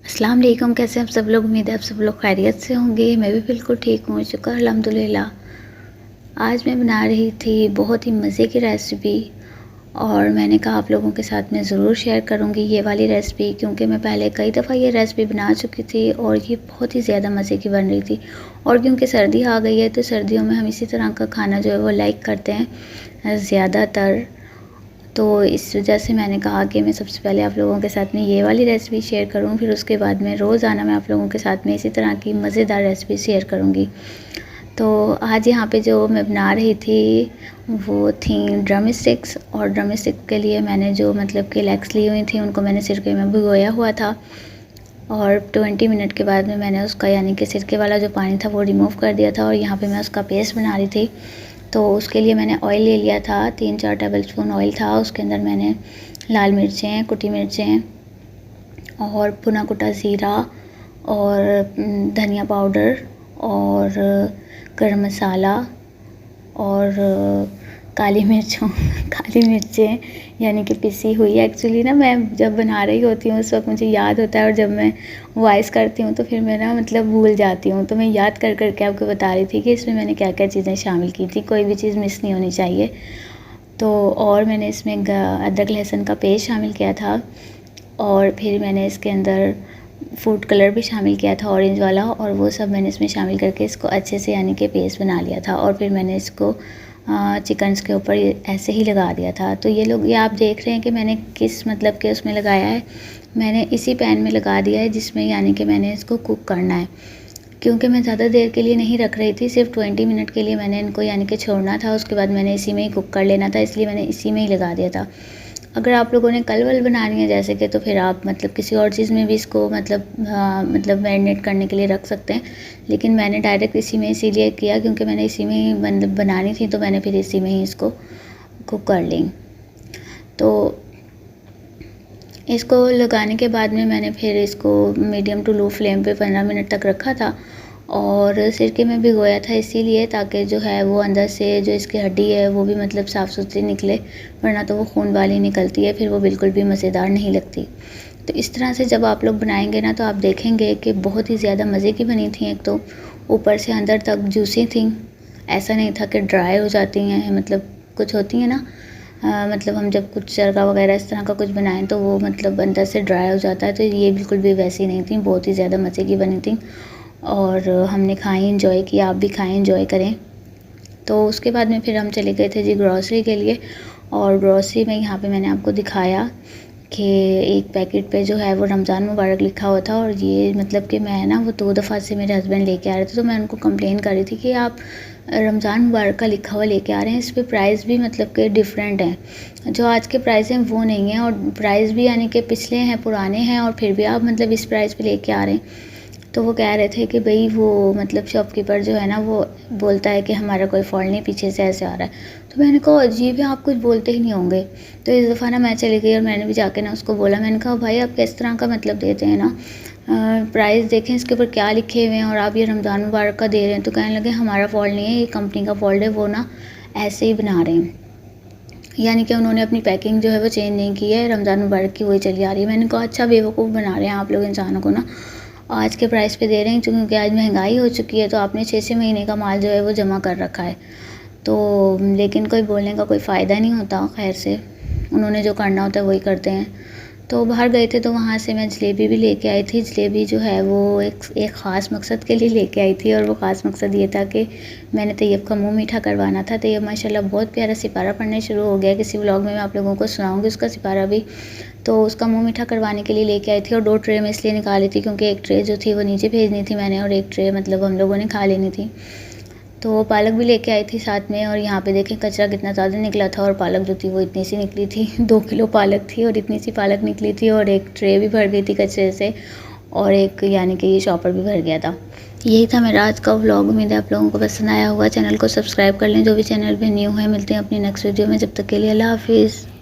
अस्सलाम वालेकुम। कैसे आप सब लोग? उम्मीद है आप सब लोग खैरियत से होंगे। मैं भी बिल्कुल ठीक हूँ, शुक्र अल्हम्दुलिल्लाह। आज मैं बना रही थी बहुत ही मज़े की रेसिपी और मैंने कहा आप लोगों के साथ मैं ज़रूर शेयर करूँगी ये वाली रेसिपी, क्योंकि मैं पहले कई दफ़ा ये रेसिपी बना चुकी थी और ये बहुत ही ज़्यादा मज़े की बन रही थी। और क्योंकि सर्दी आ गई है तो सर्दियों में हम इसी तरह का खाना जो है वो लाइक करते हैं ज़्यादातर। तो इस वजह से मैंने कहा कि मैं सबसे पहले आप लोगों के साथ में ये वाली रेसिपी शेयर करूं, फिर उसके बाद में रोज़ाना मैं आप लोगों के साथ में इसी तरह की मज़ेदार रेसिपी शेयर करूंगी। तो आज यहाँ पे जो मैं बना रही थी वो थी ड्रम स्टिक्स, और ड्रम स्टिक के लिए मैंने जो मतलब कि लेग्स ली हुई थी उनको मैंने सिरके में भिगोया हुआ था और 20 मिनट के बाद में मैंने उसका यानी कि सिरके वाला जो पानी था वो रिमूव कर दिया था और यहाँ पे मैं उसका पेस्ट बना रही थी। तो उसके लिए मैंने ऑयल ले लिया था, 3-4 टेबल स्पून ऑयल था। उसके अंदर मैंने लाल मिर्चें, कुटी मिर्चें और भुना कुटा ज़ीरा और धनिया पाउडर और गरम मसाला और काली मिर्चों काली मिर्चें यानी कि पिसी हुई। एक्चुअली ना मैं जब बना रही होती हूँ उस वक्त मुझे याद होता है और जब मैं वॉइस करती हूँ तो फिर मैं ना मतलब भूल जाती हूँ। तो मैं याद कर कर के आपको बता रही थी कि इसमें मैंने क्या क्या चीज़ें शामिल की थी, कोई भी चीज़ मिस नहीं होनी चाहिए। तो और मैंने इसमें अदरक लहसुन का पेस्ट शामिल किया था और फिर मैंने इसके अंदर फूड कलर भी शामिल किया था ऑरेंज वाला, और वो सब मैंने इसमें शामिल करके इसको अच्छे से यानी कि पेस्ट बना लिया था। और फिर मैंने इसको चिकन्स के ऊपर ऐसे ही लगा दिया था। तो ये आप देख रहे हैं कि मैंने किस मतलब के उसमें लगाया है, मैंने इसी पैन में लगा दिया है जिसमें यानी कि मैंने इसको कुक करना है। क्योंकि मैं ज़्यादा देर के लिए नहीं रख रही थी, सिर्फ 20 मिनट के लिए मैंने इनको यानी कि छोड़ना था, उसके बाद मैंने इसी में ही कुक कर लेना था, इसलिए मैंने इसी में ही लगा दिया था। अगर आप लोगों ने कल वल बनानी है जैसे कि, तो फिर आप मतलब किसी और चीज़ में भी इसको मतलब मैरिनेट करने के लिए रख सकते हैं, लेकिन मैंने डायरेक्ट इसी में इसीलिए किया क्योंकि मैंने इसी में ही बनानी थी, तो मैंने फिर इसी में ही इसको कुक कर ली। तो इसको लगाने के बाद में मैंने फिर इसको मीडियम टू लो फ्लेम पे 15 मिनट तक रखा था और सिरके में भिगोया था इसीलिए ताकि जो है वो अंदर से जो इसकी हड्डी है वो भी मतलब साफ़ सुथरी निकले, वरना तो वो खून वाली निकलती है, फिर वो बिल्कुल भी मज़ेदार नहीं लगती। तो इस तरह से जब आप लोग बनाएंगे ना तो आप देखेंगे कि बहुत ही ज़्यादा मज़े की बनी थी। एक तो ऊपर से अंदर तक जूसी थी, ऐसा नहीं था कि ड्राई हो जाती हैं, मतलब कुछ होती हैं ना मतलब हम जब कुछ चरखा वगैरह इस तरह का कुछ बनाएं तो वो मतलब अंदर से ड्राई हो जाता है, तो ये बिल्कुल भी वैसी नहीं थी, बहुत ही ज़्यादा मज़े की बनी थी और हमने खाई, इंजॉय किया। आप भी खाएं, इंजॉय करें। तो उसके बाद में फिर हम चले गए थे जी ग्रॉसरी के लिए, और ग्रॉसरी में यहाँ पे मैंने आपको दिखाया कि एक पैकेट पे जो है वो रमज़ान मुबारक लिखा हुआ था, और ये मतलब कि मैं ना वो 2 दफ़ा से मेरे हस्बैंड लेके आ रहे थे, तो मैं उनको कंप्लेन कर रही थी कि आप रमज़ान मुबारक का लिखा हुआ लेके आ रहे हैं, इस पे प्राइस भी मतलब कि डिफरेंट है, जो आज के प्राइस हैं वो नहीं है, और प्राइस भी यानी कि पिछले हैं, पुराने हैं, और फिर भी आप मतलब इस प्राइस पे लेके आ रहे हैं। तो वो कह रहे थे कि भाई वो मतलब शॉपकीपर जो है ना वो बोलता है कि हमारा कोई फॉल्ट नहीं, पीछे से ऐसे आ रहा है। तो मैंने कहा अजीब है, आप कुछ बोलते ही नहीं होंगे। तो इस दफ़ा ना मैं चली गई और मैंने भी जाके ना उसको बोला, मैंने कहा भाई आप किस तरह का मतलब देते हैं ना, प्राइस देखें इसके ऊपर क्या लिखे हुए हैं और आप ये रमज़ान मुबारक का दे रहे हैं। तो कहने लगे हमारा फॉल्ट नहीं है, ये कंपनी का फॉल्ट है, वो ना ऐसे ही बना रहे हैं, यानी कि उन्होंने अपनी पैकिंग जो है वो चेंज नहीं की है, रमज़ान मुबारक की वही चली आ रही है। मैंने कहा अच्छा बेवकूफ़ बना रहे हैं आप लोग इंसानों को ना, आज के प्राइस पे दे रहे हैं, क्योंकि आज महंगाई हो चुकी है, तो आपने 6-6 महीने का माल जो है वो जमा कर रखा है। तो लेकिन कोई बोलने का कोई फ़ायदा नहीं होता, खैर से उन्होंने जो करना होता है वही करते हैं। तो बाहर गए थे तो वहाँ से मैं जलेबी भी लेके आई थी। जलेबी जो है वो एक ख़ास मकसद के लिए लेके आई थी, और वो ख़ास मकसद ये था कि मैंने तैयब का मुंह मीठा करवाना था। तैयब माशाल्लाह बहुत प्यारा सिपारा पढ़ने शुरू हो गया, किसी व्लॉग में मैं आप लोगों को सुनाऊंगी उसका सिपारा भी। तो उसका मुंह मीठा करवाने के लिए लेके आई थी, और 2 ट्रे में इसलिए निकाली थी क्योंकि एक ट्रे जो थी वो नीचे भेजनी थी मैंने, और एक ट्रे मतलब हम लोगों ने खा लेनी थी। तो पालक भी लेके आई थी साथ में, और यहाँ पे देखें कचरा कितना ज़्यादा निकला था, और पालक जो थी वो इतनी सी निकली थी 2 किलो पालक थी और इतनी सी पालक निकली थी, और एक ट्रे भी भर गई थी कचरे से, और एक यानी कि ये शॉपर भी भर गया था। यही था मेरा आज का व्लॉग। उम्मीद है आप लोगों को पसंद आया होगा। चैनल को सब्सक्राइब कर लें जो भी चैनल पे न्यू है। मिलते हैं अपनी नेक्स्ट वीडियो में, जब तक के लिए अल्लाह हाफिज़।